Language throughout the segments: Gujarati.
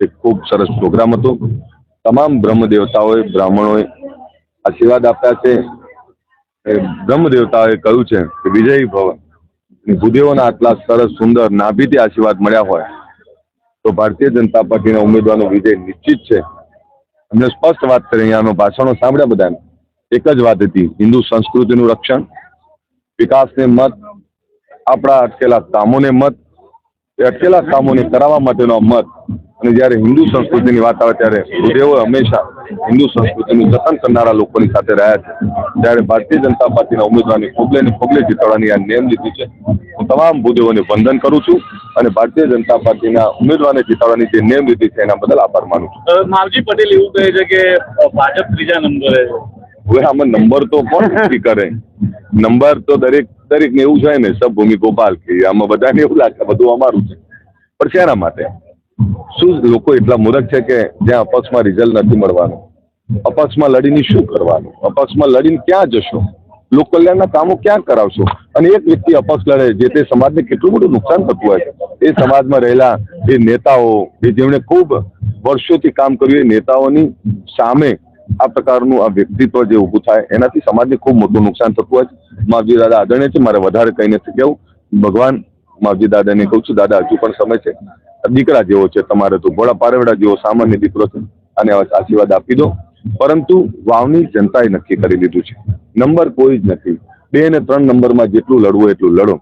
एक खूब सरस प्रोग्राम हतो। तमाम ब्रह्म देवताओं ब्राह्मणों आशीर्वाद आप्या छे। ब्रह्म देवताओं कह્યું છે કે વિજયી ભવ। ભૂદેવોના આટલા સરસ સુંદર નાભીથી આશીર્વાદ મળ્યા હોય તો ભારતીય જનતા પાર્ટીના ઉમેદવારનો વિજય નિશ્ચિત છે। અમને સ્પષ્ટ વાત કરી, અહીંયા ભાષણો સાંભળ્યા બધાને, એક જ વાત હતી, હિન્દુ સંસ્કૃતિનું રક્ષણ, વિકાસને મત, આપણા અટકેલા કામોને મત, એ અટકેલા કામોને કરાવવા માટેનો મત। અને જ્યારે હિન્દુ સંસ્કૃતિની વાત આવે ત્યારે ભૂદેવો હંમેશા હિન્દુ સંસ્કૃતિનું જતન કરનારા લોકોની સાથે રહ્યા છે। ત્યારે ભારતીય જનતા પાર્ટીના ઉમેદવારને પગલે ને પગલે જીતાડવાની આ નેમ લીધી છે। હું તમામ ભૂદેવોને વંદન કરું છું અને ભારતીય જનતા પાર્ટીના ઉમેદવારને જીતાડવાની જે નેમ લીધી છે એના બદલ આભાર માનું છું। માવજી પટેલ એવું કહે છે કે ભાજપ ત્રીજા નંબરે છે। હવે આમાં નંબર તો કોણ નક્કી કરે? નંબર તો દરેકને એવું છે ને, સબ ભૂમિ ગોપાલ કે આમાં બધાને એવું લાગે બધું અમારું છે, પણ શેના માટે? શું લોકો એટલા મૂર્ખ છે કે જ્યાં અપક્ષમાં રિઝલ્ટ નથી મળવાનું, અપક્ષમાં લડીને શું કરવાનું? અપક્ષમાં લડીને ક્યાં જશો? લોક કલ્યાણના કામો ક્યાં કરાવશો? અને એક વ્યક્તિ અપક્ષ લડે જે તે સમાજને કેટલું બધું નુકસાન થતું હોય છે। એ સમાજમાં રહેલા એ નેતાઓ કે જેમણે ખૂબ વર્ષોથી કામ કર્યું, એ નેતાઓની સામે આ પ્રકારનું આ વ્યક્તિત્વ જે ઊભું થાય એનાથી સમાજને ખૂબ મોટું નુકસાન થતું હોય છે। માવજી દાદા આદરણીય છે, મારે વધારે કંઈ નથી કહેવું। ભગવાન માવજી દાદાને કહું છું, દાદા હજુ પણ સમય છે, દીકરા જેવો છે તમારે તો, ભોળા પારેવડા જેવો સામાન્ય દીકરો છે, અને આશીર્વાદ આપી દો। પરંતુ વાવની જનતાએ નક્કી કરી લીધું છે, નંબર કોઈ જ નથી। 2 અને 3 નંબરમાં જેટલું લડવું એટલું લડો,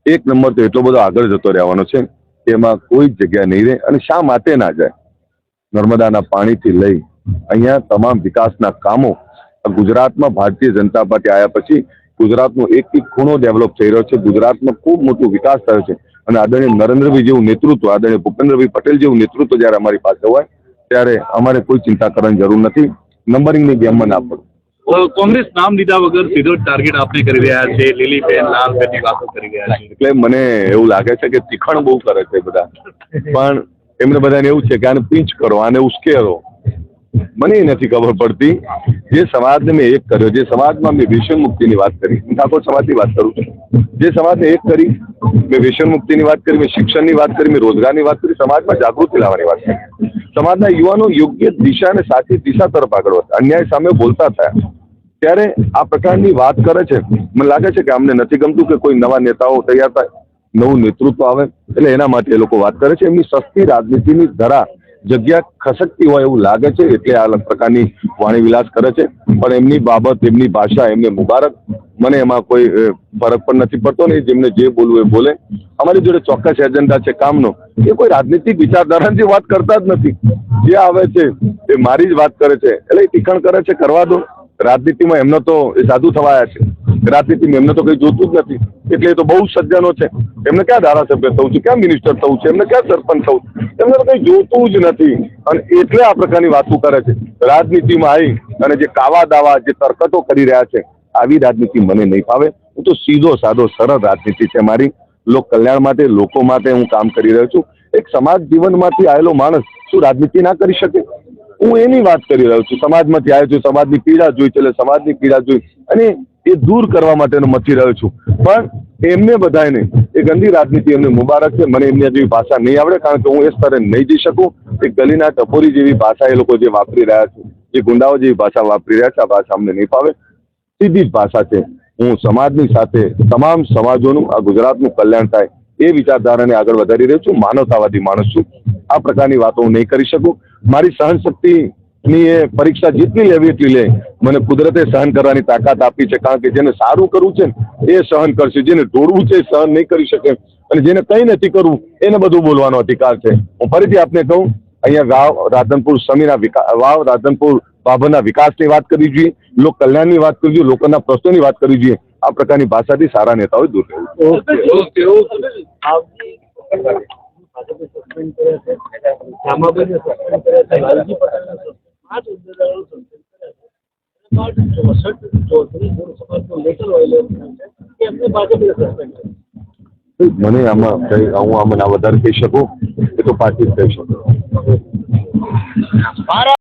1 નંબર તો એટલો બધો આગળ જતો રહેવાનો છે કે એમાં કોઈ જ જગ્યા નહીં રહે। અને શા માટે ના જાય? નર્મદાના પાણીથી લઈ અહીંયા તમામ વિકાસના કામો ગુજરાતમાં ભારતીય જનતા પાર્ટી આવ્યા પછી ગુજરાતનો એક ખૂણો ડેવલપ થઈ રહ્યો છે। ગુજરાતમાં ખૂબ મોટો વિકાસ થયો છે અને આદરણીય નરેન્દ્રભાઈ જેવું નેતૃત્વ, આદરણીય ભૂપેન્દ્રભાઈ પટેલ જેવું નેતૃત્વ જ્યારે અમારી પાસે હોય ત્યારે અમારે કોઈ ચિંતા કરવાની જરૂર નથી। નંબરિંગની ગેમમાં ના પડો। કોંગ્રેસ નામ લીધા વગર સીધો ટાર્ગેટ આપને કરી રહ્યા છે, લીલીબેન લાલબેનની વાતો કરી રહ્યા છે। એટલે મને એવું લાગે છે કે તીખણ બહુ કરે છે બધા, પણ એમને બધાને એવું છે કે આને પિંચ કરો, આને ઉશ્કેરો। મને એ નથી ખબર પડતી જે સમાજને મેં એક કર્યો, જે સમાજમાં મેં વ્યસન મુક્તિની વાત કરી, ઠાકોર સમાજની વાત કરું છું, જે સમાજને એક કરી, મેં વ્યસન મુક્તિની વાત કરી, મેં શિક્ષણની વાત કરી, મેં રોજગારની વાત કરી, સમાજમાં જાગૃતિ લાવવાની વાત કરી, સમાજના યુવાનો યોગ્ય દિશા અને સાચી દિશા તરફ આગળ વધે, અન્યાય સામે બોલતા થયા। ત્યારે આ પ્રકારની વાત કરે છે, મને લાગે છે કે અમને નથી ગમતું કે કોઈ નવા નેતાઓ તૈયાર થાય, નવું નેતૃત્વ આવે, એટલે એના માટે એ લોકો વાત કરે છે। એમની સસ્તી રાજનીતિની ધરા જગ્યા ખસકતી હોય એવું લાગે છે, એટલે આ પ્રકારની વાણી વિલાસ કરે છે। પણ એમની બાબત, એમની ભાષા એમને મુબારક, મને એમાં કોઈ ફરક પણ નથી પડતો ને। જેમને જે બોલવું એ બોલે। અમારી જોડે ચોક્કસ એજન્ડા છે કામનો, એ કોઈ રાજનીતિક વિચારધારાની વાત કરતા જ નથી। જે આવે છે એ મારી જ વાત કરે છે, એટલે એ ટીખણ કરે છે, કરવા દો। રાજનીતિમાં એમનો તો એ સાધુ થવાયા છે, રાજનીતિમાં એમને તો કંઈ જોતું જ નથી, એટલે એ તો બહુ સજ્જનો છે। એમને ક્યાં ધારાસભ્ય થવું છે, ક્યાં મિનિસ્ટર થવું છે, એમને ક્યાં સરપંચ થવું છે, એમને તો કંઈ જોતું જ નથી, અને એટલે આ પ્રકારની વાતો કરે છે। રાજનીતિમાં આવી અને જે કાવા દાવા, જે તરકટો કરી રહ્યા છે, આવી રાજનીતિ મને નહીં ફાવે। હું તો સીધો સાદો સરળ રાજનીતિ છે મારી, લોક કલ્યાણ માટે, લોકો માટે હું કામ કરી રહ્યો છું। એક સમાજ જીવનમાંથી આવેલો માણસ શું રાજનીતિ ના કરી શકે? હું એની વાત કરી રહ્યો છું। સમાજમાંથી આવ્યો છું, સમાજની પીડા જોઈ છે, એટલે સમાજની પીડા જોઈ અને એ દૂર કરવા માટેનો મથી રહ્યો છું। પણ એમને બધાને એ ગંદી રાજનીતિ એમને મુબારક છે। મને એમની જેવી ભાષા નહીં આવડે, કારણ કે હું એ સ્તરે નહીં જઈ શકું। એ ગલીના ટપોરી જેવી ભાષા એ લોકો જે વાપરી રહ્યા છે, જે ગુંડાઓ જેવી ભાષા વાપરી રહ્યા છે, આ ભાષા અમને નહીં ફાવે। સીધી જ ભાષા છે। હું સમાજની સાથે તમામ સમાજોનું, આ ગુજરાતનું કલ્યાણ થાય એ વિચારધારાને આગળ વધારી રહ્યો છું। માનવતાવાદી માણસ છું, આ પ્રકારની વાતો હું નહીં કરી શકું। મારી સહનશક્તિની એ પરીક્ષા જેટલી લેવી એટલી લે। મને કુદરતે સહન કરવાની તાકાત આપી છે, કારણ કે જેને સારું કરવું છે એ સહન કરશે, જેને ઢોળવું છે એ સહન નહીં કરી શકે, અને જેને કંઈ નથી કરવું એને બધું બોલવાનો અધિકાર છે। હું ફરીથી આપને કહું, અહીંયા વાવ રાધનપુર સમીના વાવ રાધનપુર બાબરના વિકાસની વાત કરવી જોઈએ, લોક કલ્યાણની વાત કરવી જોઈએ, લોકોના પ્રશ્નોની વાત કરવી જોઈએ। આ પ્રકારની ભાષાથી સારા નેતાઓ દૂર રહેવું। મને આમાં હું આમાં વધારે કહી શકું, એ તો પાર્ટી જ કહી શકું।